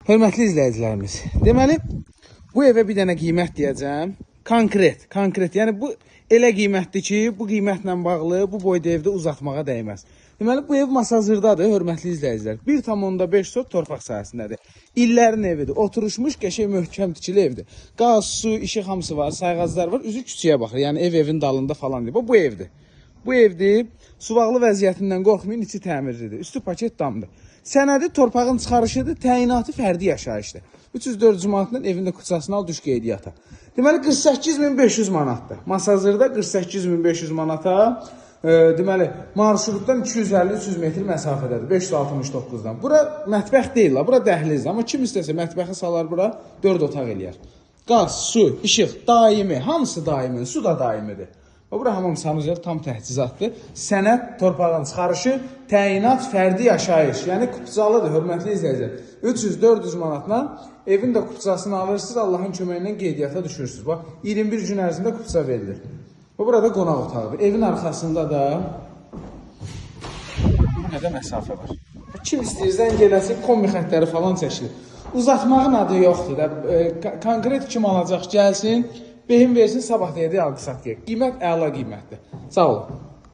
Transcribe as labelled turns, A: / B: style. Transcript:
A: Hörmətli izləyicilərimiz, deməli, bu evə bir dənə qiymət deyəcəm. Konkret. Yəni bu elə qiymətdir ki, bu qiymətlə bağlı bu boyda evdə uzatmağa dəyməz. Deməli, bu ev Masazırdadır, hörmətli izləyicilər. 1,5 sot torpaq sahəsindədir. İllərin evidir. Oturuşmuş, qəşəng, möhkəm tikili evdir. Qaz, su, işıq hamısı var, sayğaclar var. Üzü küçüyə baxır. Yəni evin dalında falan deyil. Bu evdir. Bu evdir. Suvaqlı vəziyyətindən qorxmayın, içi təmirlidir. Üstü paket damdır. Sənədi torpağın çıxarışıdır, təyinatı fərdi yaşayışdır. 300-400 manatdan evində kutsasını al, düş qeydiyyata. Deməli, 48.500 manatdır. Masazırda 48.500 manata, deməli, marşrutdan 250-300 metr məsafədədir, 569-dan. Bura mətbəx deyil, bura dəhlizdir. Amma kim istəsə mətbəxi salar bura, 4 otaq eləyər. Qaz, su, işıq, daimi, hamısı daimi, su da daimidir. Bura hamam sanıcaq tam təchizatdır. Sənəd torpağın çıxarışı, təyinat, fərdi yaşayış. Yəni kupcalıdır, hörmətli izləyicilər. 300-400 manatla evin də kupcasını alırsınız, Allahın köməyindən qeydiyyata düşürsünüz. Bax, 21 gün ərzində kupca verilir. Burada qonaq otağıdır. Evin arxasında da bu qədər məsafə var. Kim istəyirsən gələsin, kombi xətləri falan çəkilir. Uzatmağın adı yoxdur. Konkret kim alacaq gəlsin, behin versin, sabah deyəcək, alqı satqıyıq. Qiymət əla qiymətdir. Sağ olun.